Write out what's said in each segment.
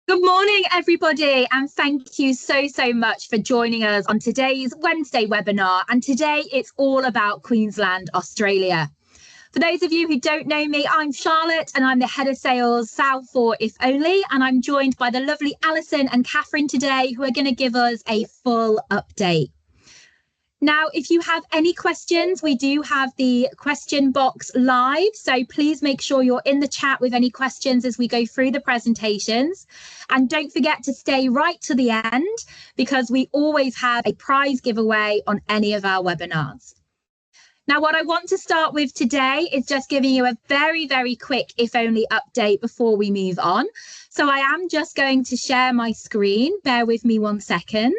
Good morning, everybody, and thank you so much for joining us on today's Wednesday webinar. And today it's all about Queensland, Australia. For those of you who don't know me, I'm Charlotte and I'm the Head of Sales South for If Only, and I'm joined by the lovely Alison and Catherine today, who are going to give us a full update. Now, if you have any questions, we do have the question box live. So please make sure you're in the chat with any questions as we go through the presentations. And don't forget to stay right to the end because we always have a prize giveaway on any of our webinars. Now, what I want to start with today is just giving you a very quick If Only update before we move on. So I am just going to share my screen. Bear with me 1 second.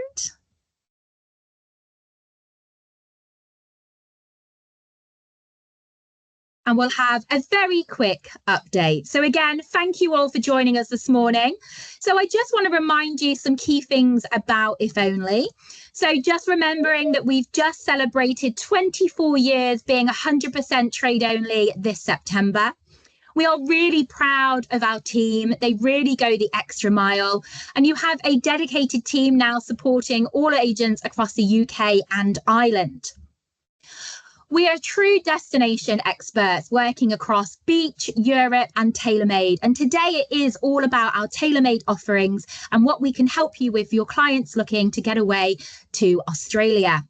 And we'll have a very quick update. So again, thank you all for joining us this morning. So I just want to remind you some key things about If Only. So just remembering that we've just celebrated 24 years being 100% trade only this September. We are really proud of our team. They really go the extra mile. And you have a dedicated team now supporting all agents across the UK and Ireland. We are true destination experts working across beach, Europe and tailor-made. And today it is all about our tailor-made offerings and what we can help you with for your clients looking to get away to Australia.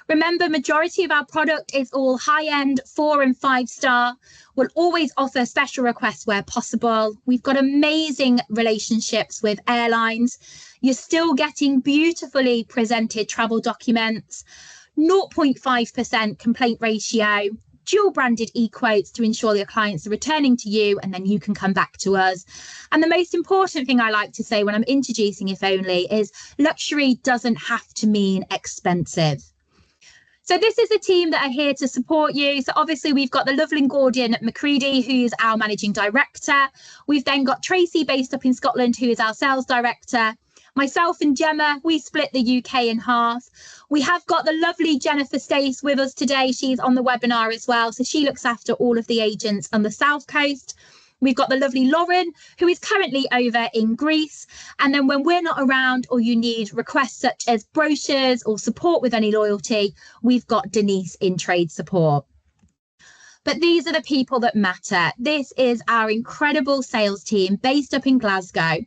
Remember, majority of our product is all high-end 4 and 5 star. We'll always offer special requests where possible. We've got amazing relationships with airlines. You're still getting beautifully presented travel documents. 0.5% complaint ratio, dual branded e-quotes to ensure your clients are returning to you and then you can come back to us. And the most important thing I like to say when I'm introducing If Only is luxury doesn't have to mean expensive. So this is a team that are here to support you. So obviously we've got the lovely Gordon McCready, who's our managing director. We've then got Tracy based up in Scotland, who is our sales director. Myself and Gemma, we split the UK in half. We have got the lovely Jennifer Stace with us today. She's on the webinar as well. So she looks after all of the agents on the South Coast. We've got the lovely Lauren, who is currently over in Greece. And then when we're not around or you need requests such as brochures or support with any loyalty, we've got Denise in trade support. But these are the people that matter. This is our incredible sales team based up in Glasgow.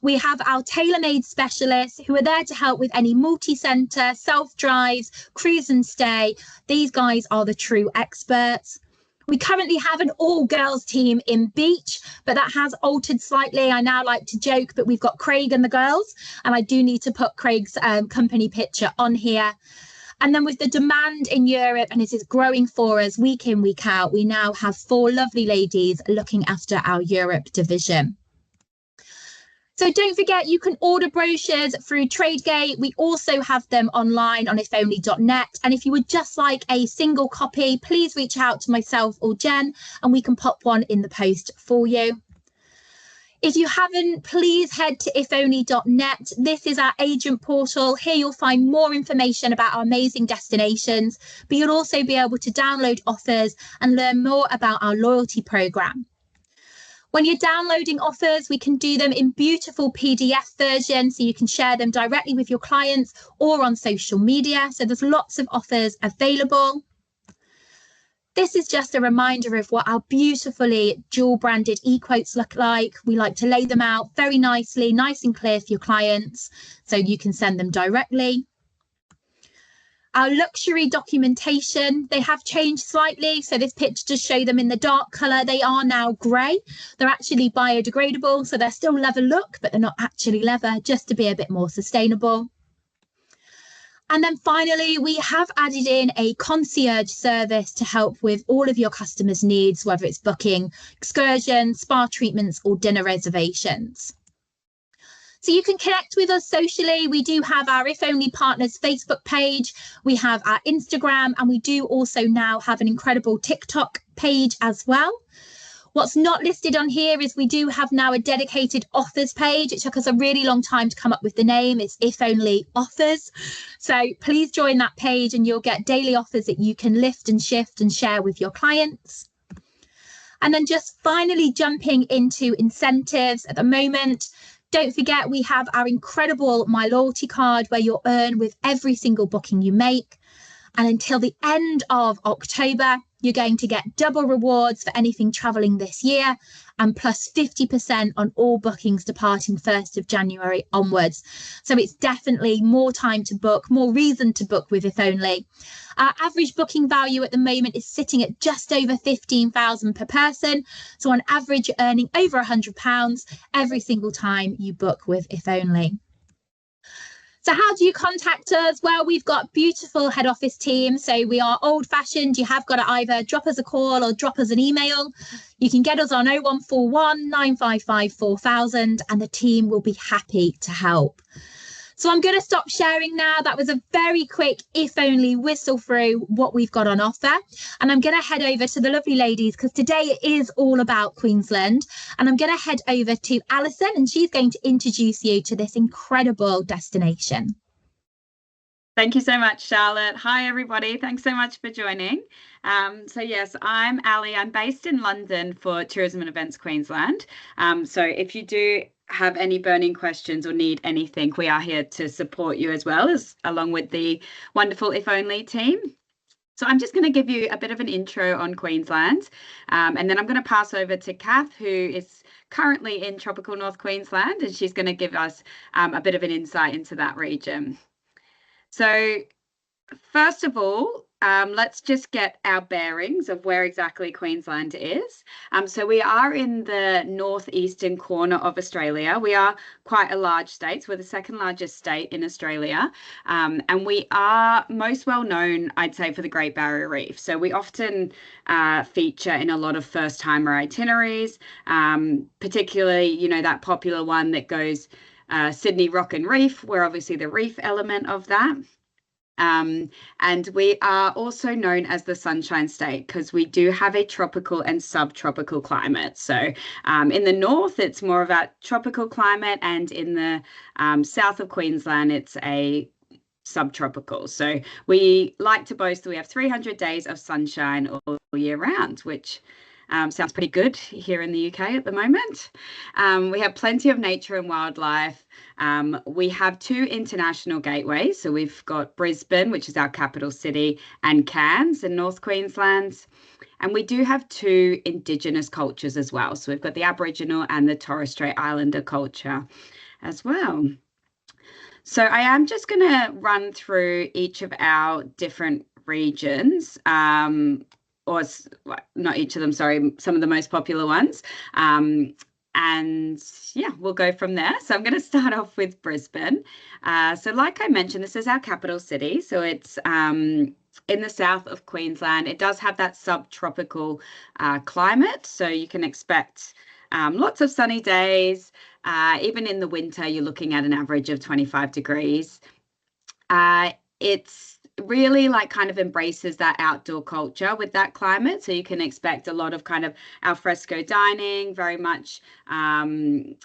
We have our tailor-made specialists who are there to help with any multi-centre, self-drives, cruise and stay. These guys are the true experts. We currently have an all-girls team in beach, but that has altered slightly. I now like to joke, but we've got Craig and the girls, and I do need to put Craig's company picture on here. And then with the demand in Europe, and it is growing for us week in, week out, we now have 4 lovely ladies looking after our Europe division. So don't forget, you can order brochures through Tradegate. We also have them online on ifonly.net. And if you would just like a single copy, please reach out to myself or Jen, and we can pop one in the post for you. If you haven't, please head to ifonly.net. This is our agent portal. Here you'll find more information about our amazing destinations, but you'll also be able to download offers and learn more about our loyalty program. When you're downloading offers, we can do them in beautiful PDF versions, so you can share them directly with your clients or on social media. So there's lots of offers available. This is just a reminder of what our beautifully dual branded e-quotes look like. We like to lay them out very nicely, nice and clear for your clients, so you can send them directly. Our luxury documentation, they have changed slightly. So this picture just show them in the dark colour. They are now grey. They're actually biodegradable, so they're still leather look, but they're not actually leather, just to be a bit more sustainable. And then finally, we have added in a concierge service to help with all of your customers' needs, whether it's booking excursions, spa treatments or dinner reservations. So you can connect with us socially. We do have our If Only Partners Facebook page. We have our Instagram, and we do also now have an incredible TikTok page as well. What's not listed on here is we do have now a dedicated offers page. It took us a really long time to come up with the name. It's If Only Offers. So please join that page and you'll get daily offers that you can lift and shift and share with your clients. And then just finally jumping into incentives at the moment, Don't forget, we have our incredible My Loyalty card where you'll earn with every single booking you make. And until the end of October, you're going to get double rewards for anything travelling this year and plus 50% on all bookings departing 1st of January onwards. So it's definitely more time to book, more reason to book with If Only. Our average booking value at the moment is sitting at just over 15,000 per person. So on average, you're earning over £100 every single time you book with If Only. So how do you contact us? Well, we've got beautiful head office team. So we are old fashioned. You have got to either drop us a call or drop us an email. You can get us on 0141 955 4000 and the team will be happy to help. So I'm going to stop sharing now. That was a very quick, if only, whistle through what we've got on offer. And I'm going to head over to the lovely ladies because today it is all about Queensland. And I'm going to head over to Alison and she's going to introduce you to this incredible destination. Thank you so much, Charlotte. Hi, everybody. Thanks so much for joining. So yes, I'm Ali. I'm based in London for Tourism and Events Queensland. So if you do have any burning questions or need anything, we are here to support you as well, as along with the wonderful If Only team. So I'm just going to give you a bit of an intro on Queensland, and then I'm going to pass over to Kath, who is currently in tropical North Queensland, and she's going to give us a bit of an insight into that region. So first of all, let's just get our bearings of where exactly Queensland is. So we are in the northeastern corner of Australia. We are quite a large state. So we're the second largest state in Australia. And we are most well known, I'd say, for the Great Barrier Reef. So we often feature in a lot of first-timer itineraries, particularly, you know, that popular one that goes Sydney Rock and Reef. We're obviously the reef element of that. And we are also known as the Sunshine State because we do have a tropical and subtropical climate. So in the north, it's more of a tropical climate, and in the south of Queensland, it's a subtropical. So we like to boast that we have 300 days of sunshine all year round, which sounds pretty good here in the UK at the moment. We have plenty of nature and wildlife. We have 2 international gateways. So we've got Brisbane, which is our capital city, and Cairns in North Queensland. And we do have 2 Indigenous cultures as well. So we've got the Aboriginal and the Torres Strait Islander culture as well. So I am just going to run through each of our different regions, or not each of them, sorry, some of the most popular ones. And yeah, we'll go from there. So I'm going to start off with Brisbane. So like I mentioned, this is our capital city. So it's in the south of Queensland. It does have that subtropical climate. So you can expect lots of sunny days. Even in the winter, you're looking at an average of 25 degrees. It's really like kind of embraces that outdoor culture with that climate. So you can expect a lot of kind of al fresco dining, very much kind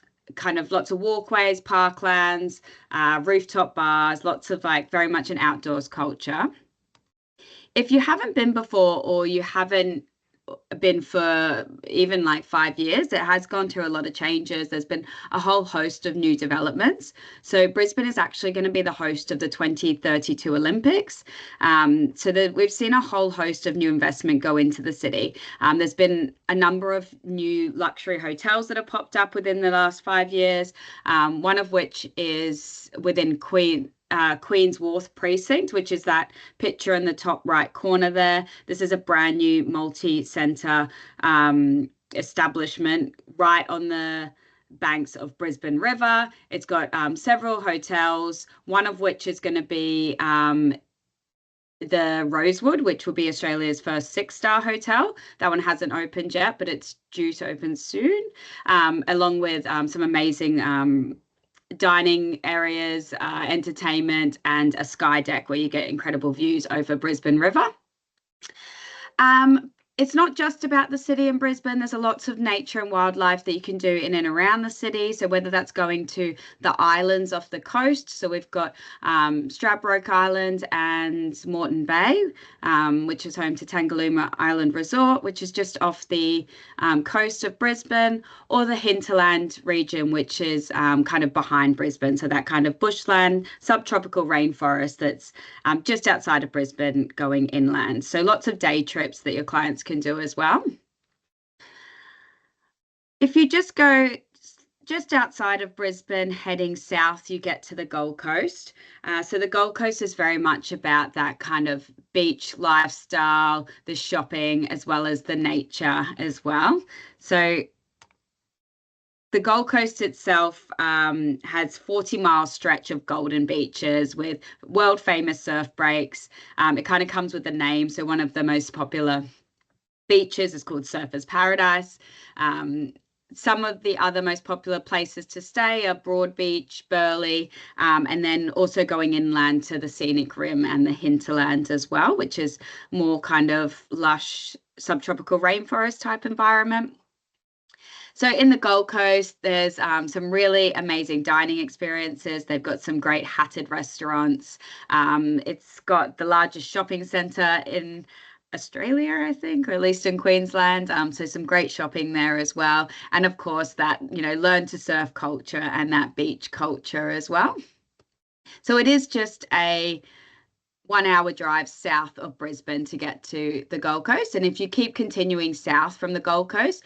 of lots of walkways, parklands, rooftop bars, lots of like very much an outdoors culture. If you haven't been before, or you haven't been for even like 5 years, it has gone through a lot of changes. There's been a whole host of new developments. So Brisbane is actually going to be the host of the 2032 Olympics. So we've seen a whole host of new investment go into the city. There's been a number of new luxury hotels that have popped up within the last 5 years, one of which is within Queen's Wharf precinct, which is that picture in the top right corner there. This is a brand new multi-centre establishment right on the banks of Brisbane River. It's got several hotels, one of which is going to be the Rosewood, which will be Australia's first 6-star hotel. That one hasn't opened yet, but it's due to open soon, along with some amazing dining areas, entertainment, and a sky deck where you get incredible views over Brisbane River. it's not just about the city in Brisbane. There's lots of nature and wildlife that you can do in and around the city. So whether that's going to the islands off the coast, so we've got Stradbroke Island and Moreton Bay, which is home to Tangalooma Island Resort, which is just off the coast of Brisbane, or the hinterland region, which is kind of behind Brisbane. So that kind of bushland, subtropical rainforest that's just outside of Brisbane going inland. So lots of day trips that your clients can do as well. If you just go just outside of Brisbane, heading south, you get to the Gold Coast. So the Gold Coast is very much about that kind of beach lifestyle, the shopping, as well as the nature as well. So the Gold Coast itself has 40-mile stretch of golden beaches with world famous surf breaks. It kind of comes with the name. So one of the most popular beaches is called Surfers Paradise. Some of the other most popular places to stay are Broadbeach, Burleigh, and then also going inland to the Scenic Rim and the hinterland as well, which is more kind of lush subtropical rainforest type environment. So in the Gold Coast, there's some really amazing dining experiences. They've got some great hatted restaurants. It's got the largest shopping centre in Australia, I think, or at least in Queensland. So some great shopping there as well. And of course, that, learn to surf culture and that beach culture as well. So it is just a 1-hour drive south of Brisbane to get to the Gold Coast. And if you keep continuing south from the Gold Coast,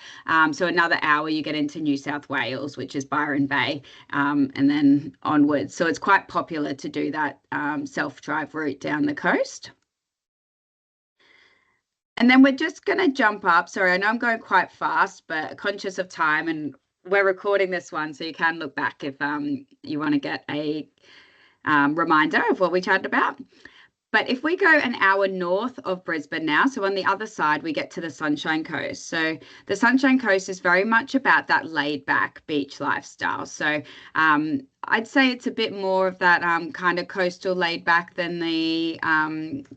so another hour, you get into New South Wales, which is Byron Bay, and then onwards. So it's quite popular to do that self-drive route down the coast. And then we're just going to jump up. Sorry, I know I'm going quite fast, but conscious of time, and we're recording this one, so you can look back if you want to get a reminder of what we chatted about. But if we go an hour north of Brisbane now, so on the other side, we get to the Sunshine Coast. So the Sunshine Coast is very much about that laid back beach lifestyle. So I'd say it's a bit more of that kind of coastal laid back than the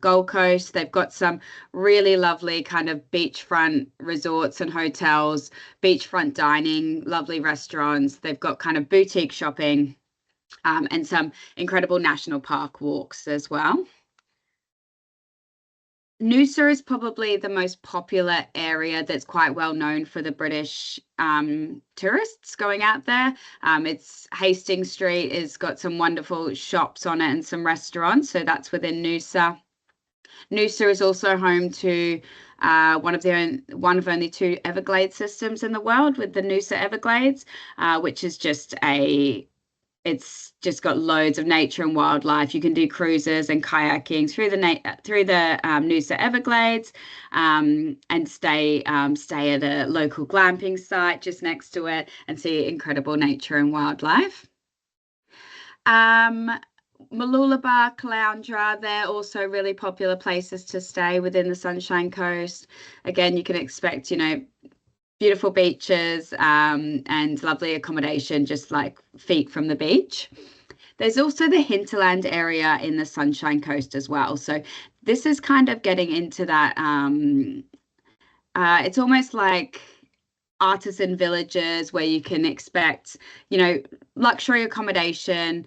Gold Coast. They've got some really lovely kind of beachfront resorts and hotels, beachfront dining, lovely restaurants. They've got kind of boutique shopping and some incredible national park walks as well. Noosa is probably the most popular area that's quite well known for the British tourists going out there. It's Hastings Street has got some wonderful shops on it and some restaurants, so that's within Noosa. Noosa is also home to one of only 2 Everglades systems in the world, with the Noosa Everglades, which is it's just got loads of nature and wildlife. You can do cruises and kayaking through the Noosa Everglades, and stay at a local glamping site just next to it and see incredible nature and wildlife. Mooloolaba, Caloundra, they're also really popular places to stay within the Sunshine Coast. Again, you can expect, beautiful beaches and lovely accommodation just like feet from the beach. There's also the hinterland area in the Sunshine Coast as well. So this is kind of getting into that, it's almost like artisan villages where you can expect, luxury accommodation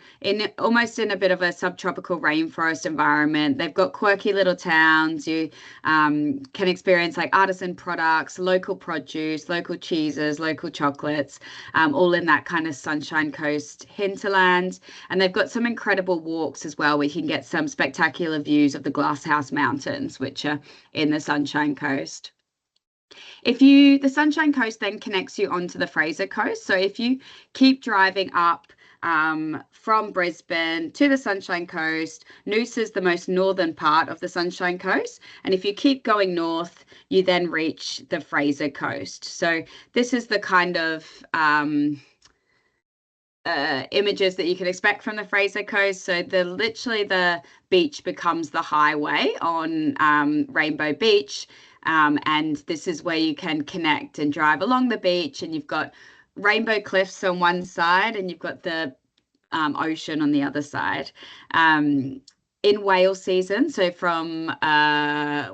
almost in a bit of a subtropical rainforest environment. They've got quirky little towns. You can experience like artisan products, local produce, local cheeses, local chocolates, all in that kind of Sunshine Coast hinterland. And they've got some incredible walks as well, where you can get some spectacular views of the Glasshouse Mountains, which are in the Sunshine Coast. The Sunshine Coast then connects you onto the Fraser Coast. So if you keep driving up from Brisbane to the Sunshine Coast, Noosa is the most northern part of the Sunshine Coast. And if you keep going north, you then reach the Fraser Coast. So this is the kind of images that you can expect from the Fraser Coast. So literally the beach becomes the highway on Rainbow Beach. And this is where you can connect and drive along the beach, and you've got rainbow cliffs on one side and you've got the ocean on the other side. in whale season, so from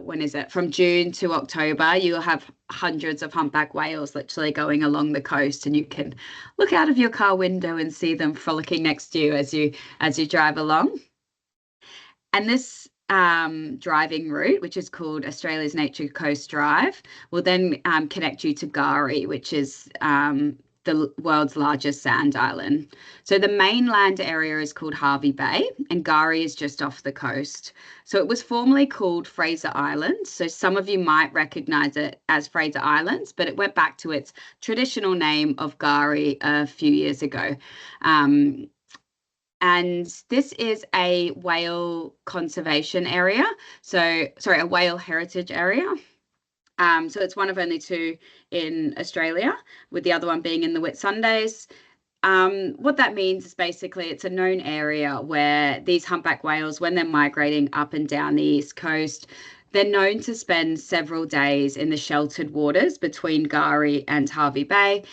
when is it? From June to October, you'll have hundreds of humpback whales literally going along the coast, and you can look out of your car window and see them frolicking next to you as you drive along. And this driving route, which is called Australia's Nature Coast Drive, will then connect you to Gari, which is the world's largest sand island. So the mainland area is called Hervey Bay, and Gari is just off the coast. So it was formerly called Fraser Island. So some of you might recognize it as Fraser Islands, but it went back to its traditional name of Gari a few years ago. And this is a whale conservation area. So, sorry, a whale heritage area. So it's one of only two in Australia, with the other one being in the Whitsundays. What that means is basically it's a known area where these humpback whales, when they're migrating up and down the east coast, they're known to spend several days in the sheltered waters between Gari and Hervey Bay,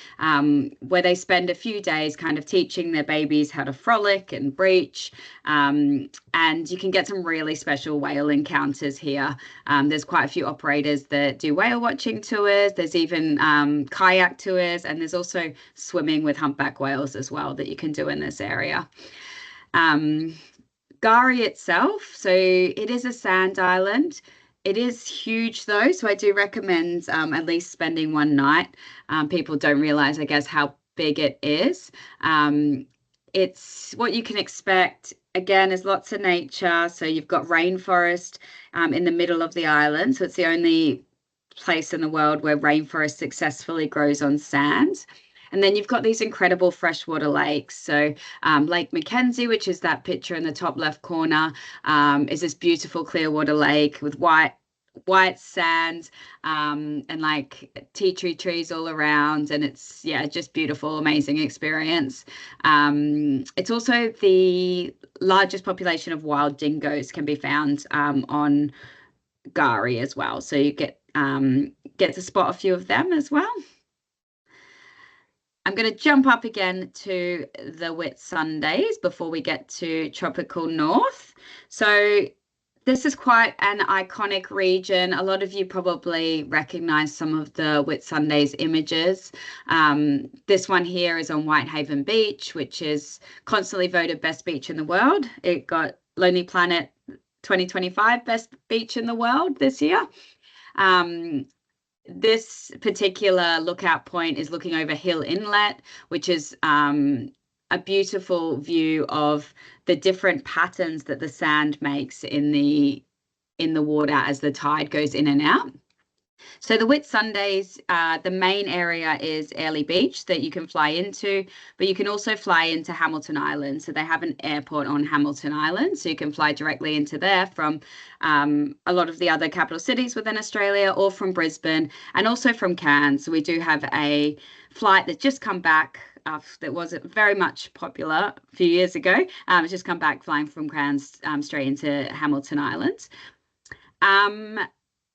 where they spend a few days kind of teaching their babies how to frolic and breach. And you can get some really special whale encounters here. There's quite a few operators that do whale watching tours. There's even kayak tours, and there's also swimming with humpback whales as well that you can do in this area. Gari itself, so it is a sand island. It is huge though, so I do recommend at least spending one night. People don't realize, I guess, how big it is. It's what you can expect. Again, there's lots of nature. So you've got rainforest in the middle of the island. So it's the only place in the world where rainforest successfully grows on sand. And then you've got these incredible freshwater lakes. So Lake Mackenzie, which is that picture in the top left corner, is this beautiful clear water lake with white sand and like tea tree trees all around. And it's, yeah, just beautiful, amazing experience. It's also the largest population of wild dingoes can be found on Gari as well. So you get to spot a few of them as well. I'm going to jump up again to the Whitsundays before we get to Tropical North. So this is quite an iconic region. A lot of you probably recognize some of the Whitsundays images. This one here is on Whitehaven Beach, which is constantly voted best beach in the world. It got Lonely Planet 2025 best beach in the world this year. This particular lookout point is looking over Hill Inlet, which is a beautiful view of the different patterns that the sand makes in the water as the tide goes in and out. So the Whitsundays, the main area is Airlie Beach that you can fly into, but you can also fly into Hamilton Island. So they have an airport on Hamilton Island, so you can fly directly into there from a lot of the other capital cities within Australia, or from Brisbane, and also from Cairns. So we do have a flight that's just come back that was very much popular a few years ago. It's just come back flying from Cairns straight into Hamilton Island.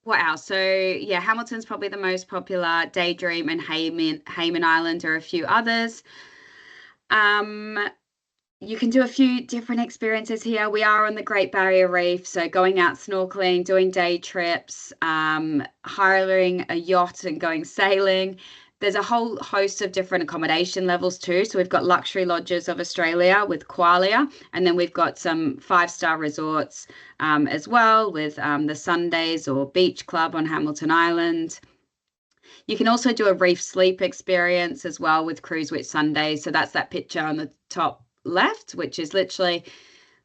What else? So yeah, Hamilton's probably the most popular. Daydream and Hayman Island are a few others. You can do a few different experiences here. We are on the Great Barrier Reef, so going out snorkeling, doing day trips, hiring a yacht and going sailing. There's a whole host of different accommodation levels too. So we've got Luxury Lodges of Australia with Qualia, and then we've got some 5-star resorts as well with the Sundays or Beach Club on Hamilton Island. You can also do a reef sleep experience as well with Cruise Whitsundays. So that's that picture on the top left, which is literally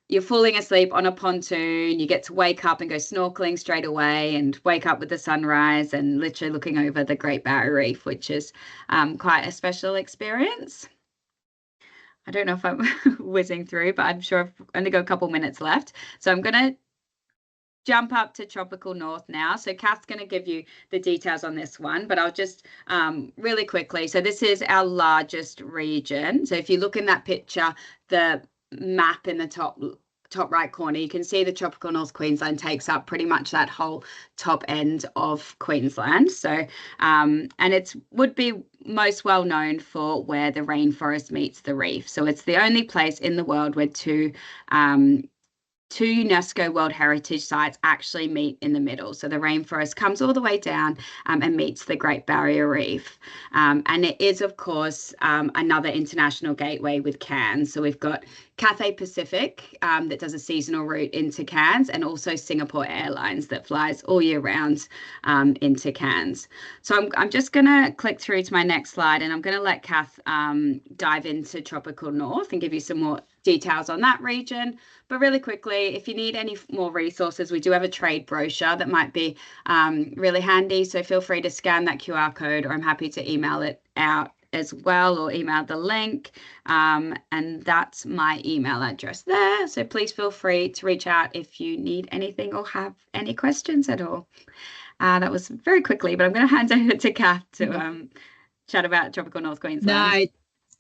you're falling asleep on a pontoon, you get to wake up and go snorkeling straight away and wake up with the sunrise and literally looking over the Great Barrier Reef, which is quite a special experience. I don't know if I'm whizzing through, but I'm sure I've only got a couple minutes left. So I'm going to jump up to Tropical North now. So Kath's going to give you the details on this one, but I'll just really quickly. So this is our largest region. So if you look in that picture, the map in the top right corner, you can see the Tropical North Queensland takes up pretty much that whole top end of Queensland. So and it would be most well known for where the rainforest meets the reef. So it's the only place in the world where two two UNESCO World Heritage Sites actually meet in the middle. So the rainforest comes all the way down and meets the Great Barrier Reef. And it is, of course, another international gateway with Cairns. So we've got Cathay Pacific that does a seasonal route into Cairns, and also Singapore Airlines that flies all year round into Cairns. So I'm just going to click through to my next slide, and I'm going to let Kath dive into Tropical North and give you some more details on that region. But really quickly, if you need any more resources, we do have a trade brochure that might be really handy. So feel free to scan that QR code, or I'm happy to email it out as well, or email the link. And that's my email address there. So please feel free to reach out if you need anything or have any questions at all. That was very quickly, but I'm going to hand over to Kath to chat about Tropical North Queensland. No,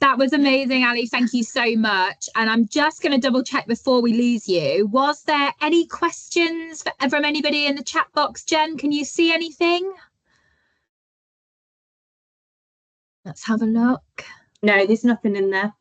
that was amazing, Ali. Thank you so much. And I'm just going to double check before we lose you. Was there any questions from anybody in the chat box? Jen, can you see anything? Let's have a look. No, there's nothing in there.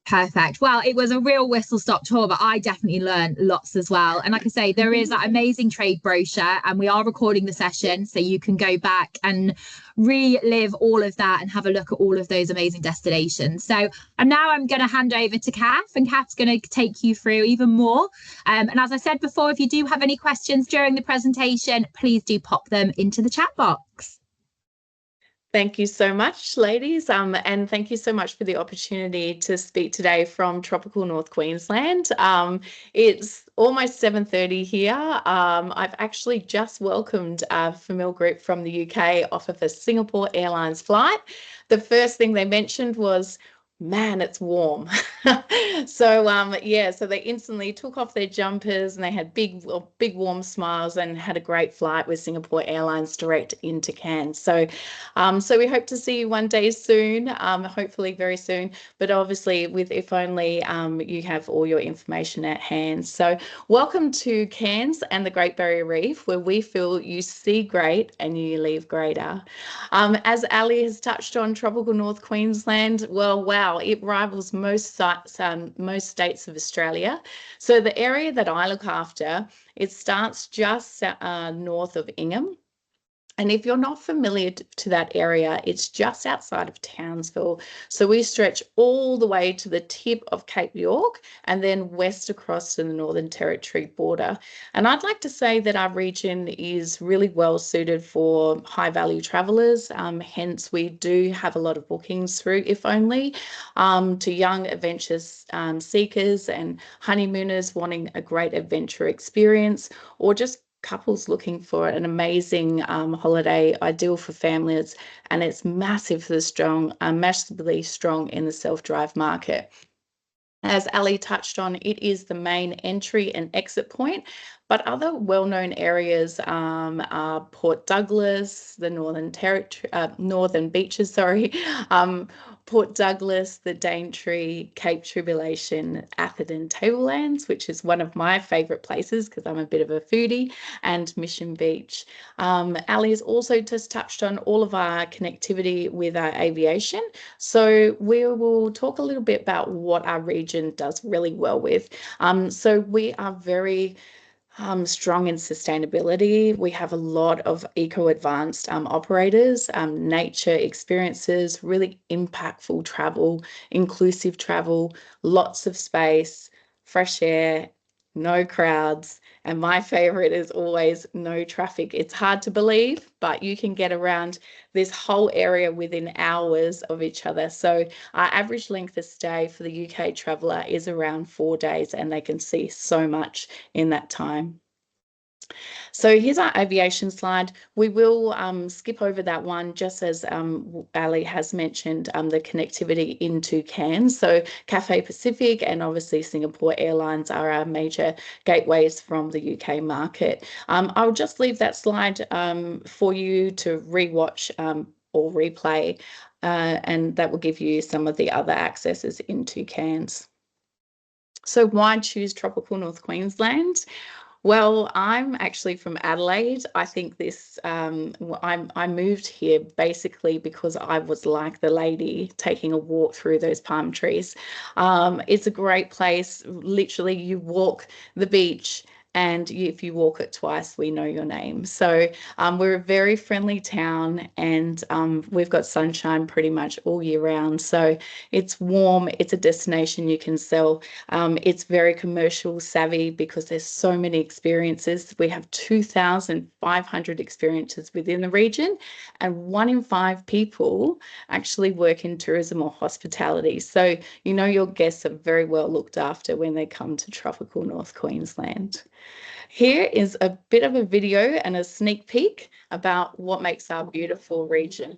Perfect. Well, it was a real whistle-stop tour, but I definitely learned lots as well. And like I say, there is that amazing trade brochure, and we are recording the session, so you can go back and relive all of that and have a look at all of those amazing destinations. So and now I'm going to hand over to Kath, and Kath's going to take you through even more. And as I said before, if you do have any questions during the presentation, please do pop them into the chat box. Thank you so much, ladies, and thank you so much for the opportunity to speak today from Tropical North Queensland. It's almost 7:30 here. I've actually just welcomed a familiar group from the UK off of a Singapore Airlines flight. The first thing they mentioned was, man, it's warm. So they instantly took off their jumpers, and they had big warm smiles, and had a great flight with Singapore Airlines direct into Cairns. So we hope to see you one day soon, hopefully very soon, but obviously with If Only, you have all your information at hand. So welcome to Cairns and the Great Barrier Reef, where we feel you see great and you leave greater. As Ali has touched on, Tropical North Queensland, well, wow, it rivals most states of Australia. So the area that I look after, it starts just north of Ingham. And if you're not familiar to that area, it's just outside of Townsville. So we stretch all the way to the tip of Cape York, and then west across to the Northern Territory border. And I'd like to say that our region is really well suited for high value travellers. Hence, we do have a lot of bookings through If Only to young adventurous seekers and honeymooners wanting a great adventure experience, or just couples looking for an amazing holiday, ideal for families, and it's massively strong in the self-drive market. As Ali touched on, it is the main entry and exit point, but other well-known areas are Port Douglas, the Northern Beaches, Port Douglas, the Daintree, Cape Tribulation, Atherton Tablelands, which is one of my favourite places because I'm a bit of a foodie, and Mission Beach. Ali has also just touched on all of our connectivity with our aviation. So we will talk a little bit about what our region does really well with. So we are very strong in sustainability. We have a lot of eco-advanced operators, nature experiences, really impactful travel, inclusive travel, lots of space, fresh air, no crowds, and my favorite is always no traffic. It's hard to believe, but you can get around this whole area within hours of each other. So our average length of stay for the UK traveller is around 4 days, and they can see so much in that time. So here's our aviation slide. We will skip over that one, just as Ali has mentioned, the connectivity into Cairns. So Cathay Pacific and obviously Singapore Airlines are our major gateways from the UK market. I'll just leave that slide for you to rewatch or replay, and that will give you some of the other accesses into Cairns. So why choose Tropical North Queensland? Well, I'm actually from Adelaide. I think this, I moved here basically because I was like the lady taking a walk through those palm trees. It's a great place. Literally, you walk the beach, and if you walk it twice, we know your name. So we're a very friendly town, and we've got sunshine pretty much all year round. So it's warm. It's a destination you can sell. It's very commercial savvy because there's so many experiences. We have 2,500 experiences within the region, and 1 in 5 people actually work in tourism or hospitality. So you know your guests are very well looked after when they come to tropical North Queensland. Here is a bit of a video and a sneak peek about what makes our beautiful region.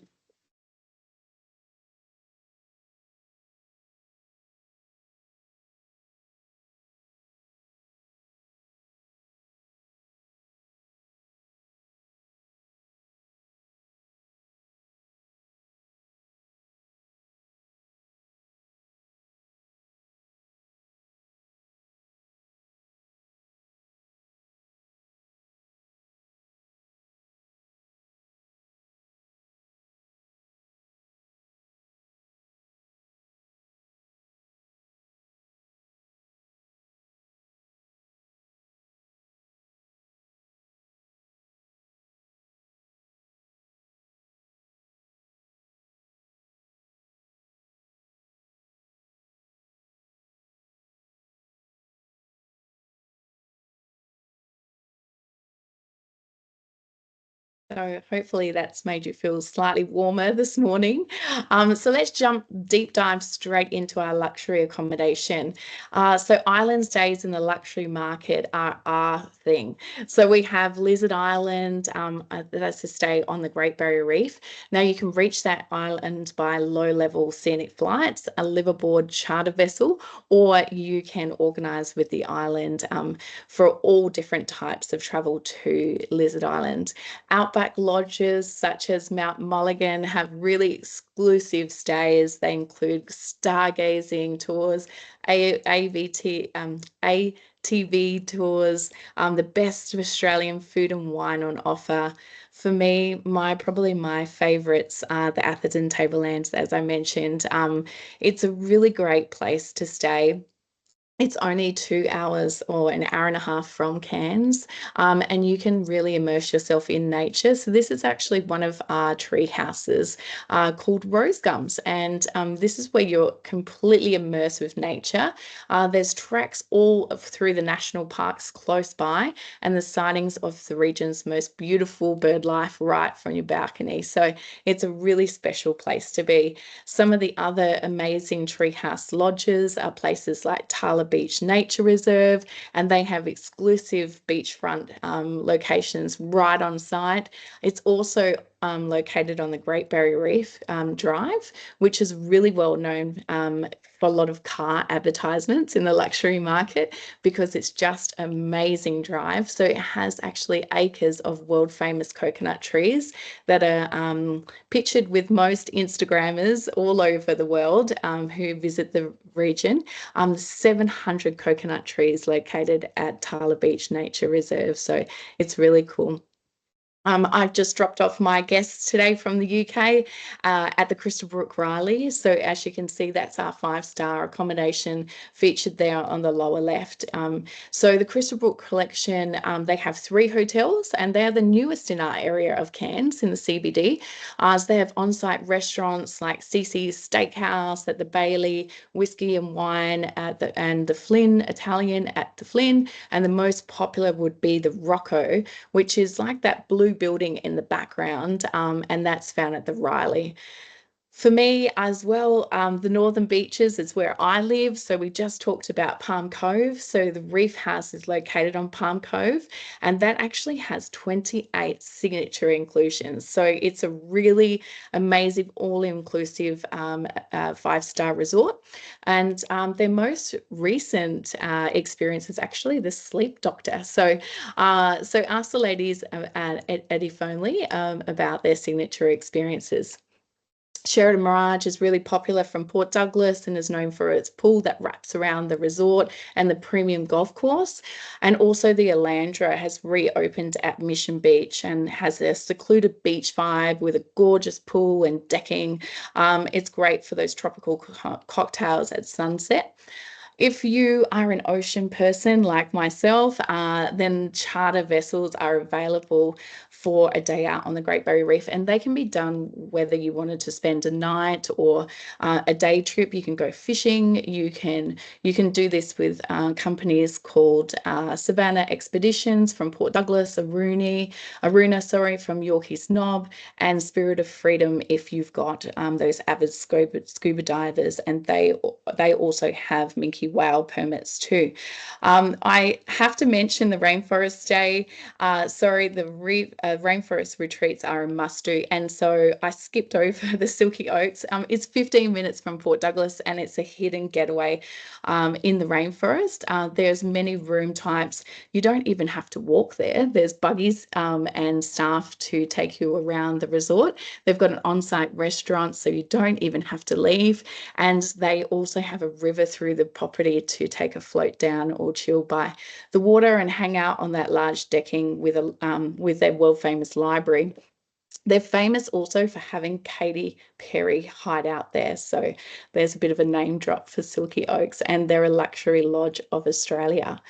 So hopefully that's made you feel slightly warmer this morning. So let's jump deep dive straight into our luxury accommodation. So island stays in the luxury market are our thing. So we have Lizard Island, that's a stay on the Great Barrier Reef. Now you can reach that island by low-level scenic flights, a liveaboard charter vessel, or you can organise with the island for all different types of travel to Lizard Island. Outback lodges such as Mount Mulligan have really exclusive stays. They include stargazing tours, ATV tours, the best of Australian food and wine on offer. For me, probably my favourites are the Atherton Tablelands, as I mentioned. It's a really great place to stay. It's only 2 hours or an hour and a half from Cairns, and you can really immerse yourself in nature. So this is actually one of our tree houses called Rose Gums, and this is where you're completely immersed with nature. There's tracks through the national parks close by, and the sightings of the region's most beautiful bird life right from your balcony. So it's a really special place to be. Some of the other amazing treehouse lodges are places like Tala Beach Nature Reserve, and they have exclusive beachfront locations right on site. It's also located on the Great Barrier Reef Drive, which is really well known for a lot of car advertisements in the luxury market because it's just an amazing drive. So it has actually acres of world famous coconut trees that are pictured with most Instagrammers all over the world who visit the region. 700 coconut trees located at Tala Beach Nature Reserve. So it's really cool. I've just dropped off my guests today from the UK at the Crystal Brook Riley. So as you can see, that's our 5-star accommodation featured there on the lower left. So the Crystal Brook Collection, they have 3 hotels, and they're the newest in our area of Cairns in the CBD. So they have on-site restaurants like Cece's Steakhouse at the Bailey, Whiskey and Wine and the Flynn Italian at the Flynn, and the most popular would be the Rocco, which is like that blue building in the background, and that's found at the Riley. For me as well, the Northern Beaches is where I live. So we just talked about Palm Cove. So the Reef House is located on Palm Cove, and that actually has 28 signature inclusions. So it's a really amazing, all-inclusive 5-star resort. And their most recent experience is actually the Sleep Doctor. So ask the ladies at Eddie Fonley about their signature experiences. Sheridan Mirage is really popular from Port Douglas and is known for its pool that wraps around the resort and the premium golf course. And also the Alandra has reopened at Mission Beach and has a secluded beach vibe with a gorgeous pool and decking. It's great for those tropical cocktails at sunset. If you are an ocean person like myself, then charter vessels are available for a day out on the Great Barrier Reef, and they can be done whether you wanted to spend a night or a day trip. You can go fishing. You can do this with companies called Savannah Expeditions from Port Douglas, Aruna, from Yorkeys Knob, and Spirit of Freedom if you've got those avid scuba divers, and they also have minke whale permits too. I have to mention the Rainforest Day. The Rainforest retreats are a must-do, and so I skipped over the Silky Oaks. It's 15 minutes from Port Douglas, and it's a hidden getaway in the rainforest. There's many room types. You don't even have to walk there. There's buggies and staff to take you around the resort. They've got an on-site restaurant, so you don't even have to leave. And they also have a river through the property to take a float down or chill by the water and hang out on that large decking with their world-famous library. They're famous also for having Katy Perry hide out there. So there's a bit of a name drop for Silky Oaks, and they're a luxury lodge of Australia.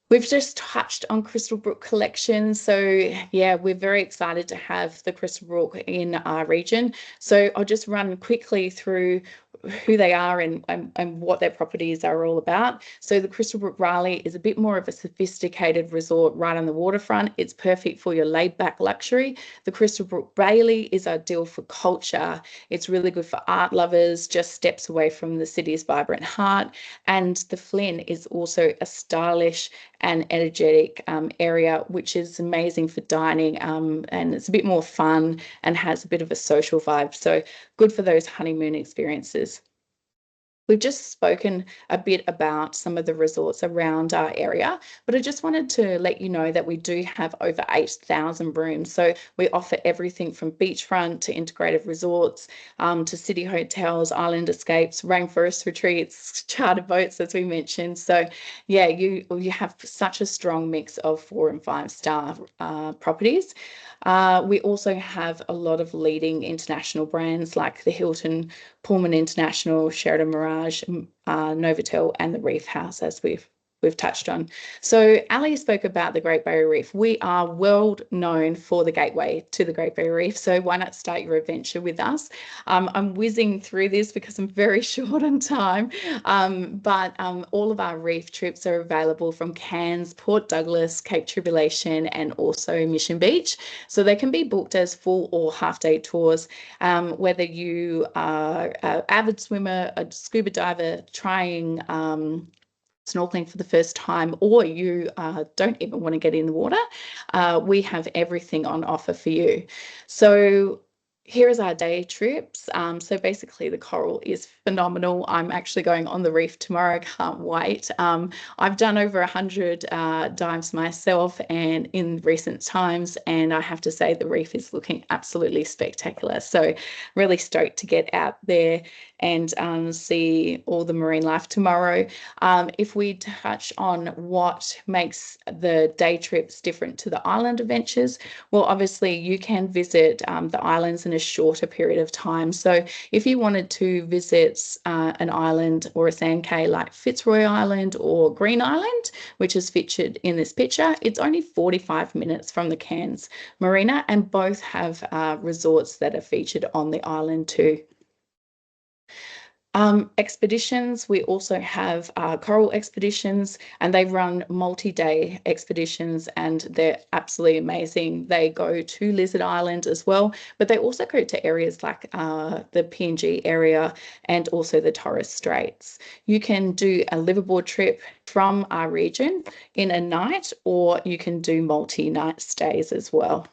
We've just touched on Crystal Brook Collection. So yeah, we're very excited to have the Crystal Brook in our region. So I'll just run quickly through who they are and what their properties are all about. So the Crystal Brook Raleigh is a bit more of a sophisticated resort right on the waterfront. It's perfect for your laid-back luxury. The Crystal Brook Bailey is ideal for culture. It's really good for art lovers, just steps away from the city's vibrant heart. And the Flynn is also a stylish and energetic area, which is amazing for dining, and it's a bit more fun and has a bit of a social vibe. So good for those honeymoon experiences. We've just spoken a bit about some of the resorts around our area, but I just wanted to let you know that we do have over 8,000 rooms. So we offer everything from beachfront to integrated resorts, to city hotels, island escapes, rainforest retreats, charter boats, as we mentioned. So yeah, you have such a strong mix of 4 and 5 star properties. We also have a lot of leading international brands like the Hilton, Pullman International, Sheridan Mirage, Novotel, and the Reef House, as we've touched on. So Ali spoke about the Great Barrier Reef. We are world known for the gateway to the Great Barrier Reef, so why not start your adventure with us? I'm whizzing through this because I'm very short on time, but all of our reef trips are available from Cairns, Port Douglas, Cape Tribulation, and also Mission Beach. So they can be booked as full or half-day tours, whether you are an avid swimmer, a scuba diver, trying snorkeling for the first time, or you don't even want to get in the water, we have everything on offer for you. So here is our day trips. So basically the coral is phenomenal. I'm actually going on the reef tomorrow. Can't wait. I've done over 100 dives myself and in recent times, and I have to say the reef is looking absolutely spectacular. So really stoked to get out there and see all the marine life tomorrow. If we touch on what makes the day trips different to the island adventures, well, obviously you can visit the islands in a shorter period of time. So if you wanted to visit an island or a sand cay like Fitzroy Island or Green Island, which is featured in this picture, it's only 45 minutes from the Cairns Marina, and both have resorts that are featured on the island too. Expeditions, we also have coral expeditions, and they run multi-day expeditions, and they're absolutely amazing. They go to Lizard Island as well, but they also go to areas like the PNG area and also the Torres Straits. You can do a liveaboard trip from our region in a night, or you can do multi-night stays as well.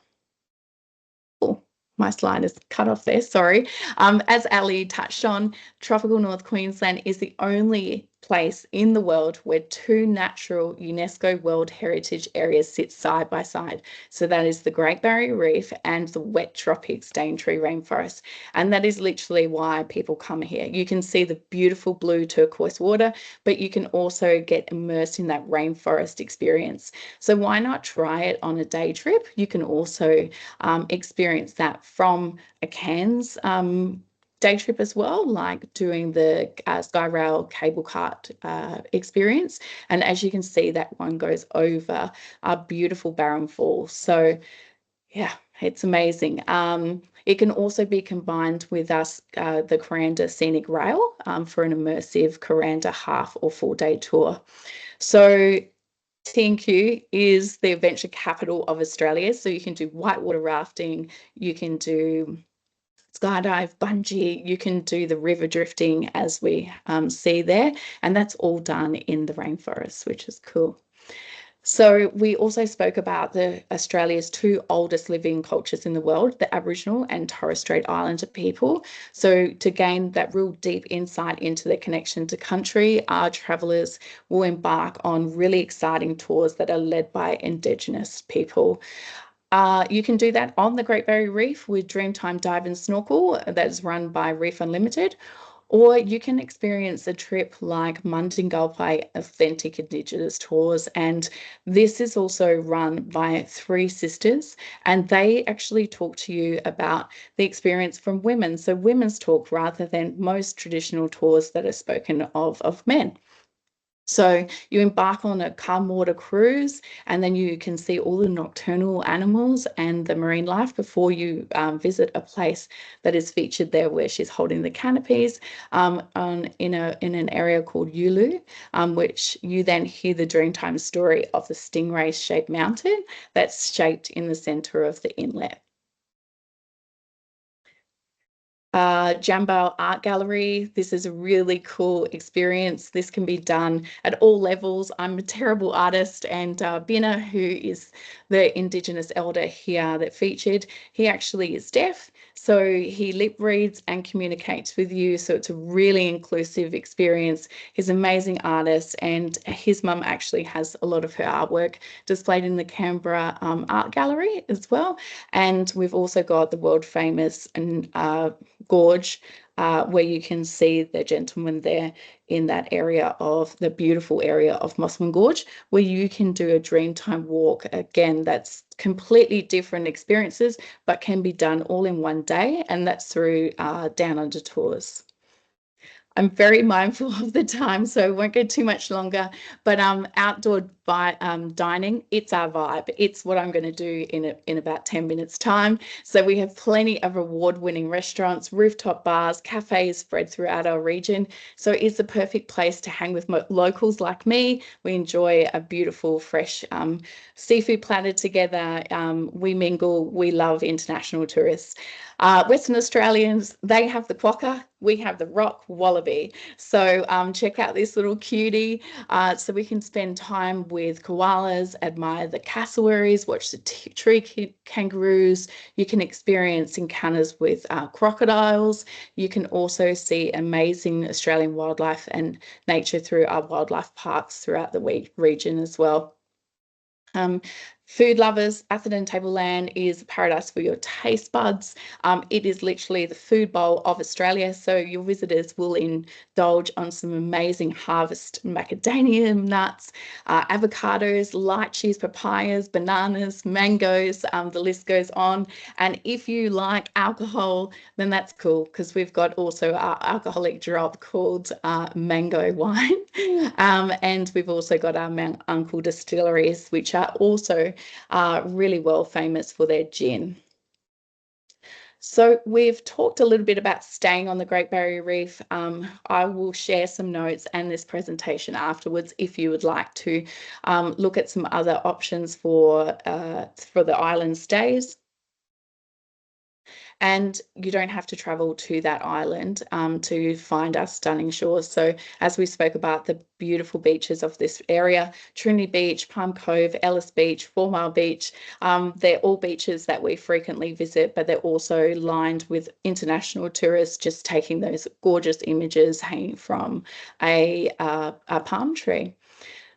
My slide is cut off there, sorry. As Ali touched on, tropical North Queensland is the only place in the world where two natural UNESCO World Heritage areas sit side by side. So that is the Great Barrier Reef and the wet tropics Daintree rainforest. And that is literally why people come here. You can see the beautiful blue turquoise water, but you can also get immersed in that rainforest experience. So why not try it on a day trip? You can also experience that from a Cairns day trip as well, like doing the Skyrail cable cart experience. And as you can see, that one goes over a beautiful barren fall. So yeah, it's amazing. It can also be combined with the Kuranda Scenic Rail for an immersive Kuranda half or full day tour. So TNQ is the adventure capital of Australia. So you can do whitewater rafting, you can do skydive, bungee, you can do the river drifting as we see there, and that's all done in the rainforest, which is cool. So we also spoke about Australia's two oldest living cultures in the world, the Aboriginal and Torres Strait Islander people. So to gain that real deep insight into their connection to country, our travellers will embark on really exciting tours that are led by Indigenous people. You can do that on the Great Barrier Reef with Dreamtime Dive and Snorkel that's run by Reef Unlimited, or you can experience a trip like Mundingalpai Authentic Indigenous Tours, and this is also run by three sisters, and they actually talk to you about the experience from women, so women's talk rather than most traditional tours that are spoken of men. So you embark on a calm water cruise, and then you can see all the nocturnal animals and the marine life before you visit a place that is featured there where she's holding the canopies in an area called Yulu, which you then hear the Dreamtime story of the stingray-shaped mountain that's shaped in the center of the inlet. Jambal Art Gallery. This is a really cool experience. This can be done at all levels. I'm a terrible artist, and Bina, who is the Indigenous elder here that featured, he actually is deaf. So he lip reads and communicates with you. So it's a really inclusive experience. He's an amazing artist, and his mum actually has a lot of her artwork displayed in the Canberra Art Gallery as well. And we've also got the world famous gorge where you can see the gentleman there in that area of the beautiful area of Mossman Gorge, where you can do a Dreamtime walk. Again, that's completely different experiences, but can be done all in one day, and that's through Down Under Tours. I'm very mindful of the time, so I won't go too much longer, but outdoor dining, it's our vibe. It's what I'm going to do in about 10 minutes time. So we have plenty of award-winning restaurants, rooftop bars, cafes spread throughout our region. So it's the perfect place to hang with locals like me. We enjoy a beautiful, fresh seafood platter together. We mingle. We love international tourists. Western Australians, they have the quokka, we have the rock wallaby. So check out this little cutie. So we can spend time with koalas, admire the cassowaries, watch the tree kangaroos. You can experience encounters with crocodiles. You can also see amazing Australian wildlife and nature through our wildlife parks throughout the region as well. Food lovers, Atherton Tableland is a paradise for your taste buds. It is literally the food bowl of Australia, so your visitors will indulge on some amazing harvest macadamia nuts, avocados, lychees, papayas, bananas, mangoes, the list goes on. And if you like alcohol, then that's cool, because we've got also our alcoholic drop called mango wine. And we've also got our Mount Uncle distilleries, which are also really well famous for their gin. So we've talked a little bit about staying on the Great Barrier Reef. I will share some notes and this presentation afterwards if you would like to look at some other options for the island stays. and you don't have to travel to that island to find our stunning shores. So as we spoke about the beautiful beaches of this area, Trinity Beach, Palm Cove, Ellis Beach, 4 Mile Beach, they're all beaches that we frequently visit, but they're also lined with international tourists just taking those gorgeous images hanging from a palm tree.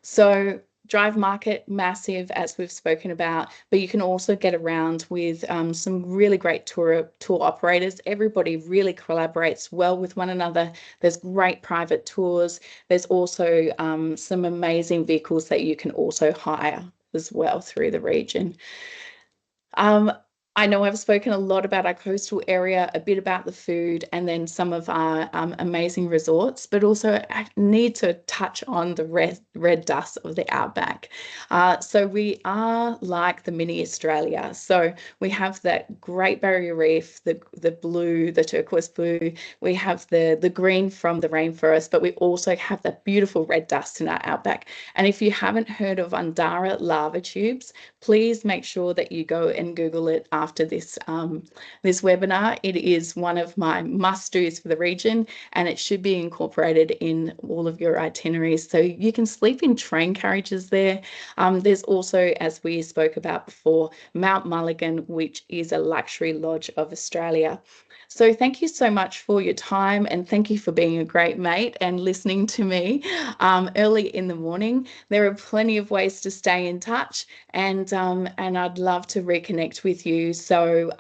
So Drive Market, massive, as we've spoken about, but you can also get around with some really great tour operators. Everybody really collaborates well with one another. There's great private tours. There's also some amazing vehicles that you can also hire as well through the region. I know I've spoken a lot about our coastal area, a bit about the food, and then some of our amazing resorts, but also I need to touch on the red dust of the outback. So we are like the mini Australia. So we have that Great Barrier Reef, the blue, the turquoise blue. We have the green from the rainforest, but we also have that beautiful red dust in our outback. And if you haven't heard of Undara lava tubes, please make sure that you go and Google it after this this webinar. It is one of my must-dos for the region, and it should be incorporated in all of your itineraries. So you can sleep in train carriages there. There's also, as we spoke about before, Mount Mulligan, which is a luxury lodge of Australia. So thank you so much for your time, and thank you for being a great mate and listening to me early in the morning. There are plenty of ways to stay in touch, and I'd love to reconnect with you. So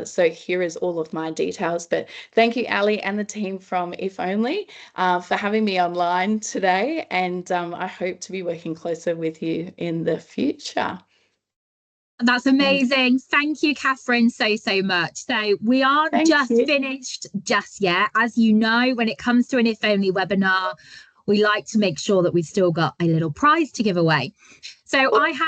so here is all of my details. But thank you, Ali, and the team from If Only for having me online today, and I hope to be working closer with you in the future. That's amazing. Thank you, Catherine, so much. So we aren't just finished just yet. As you know, when it comes to an If Only webinar, we like to make sure that we've still got a little prize to give away. So I have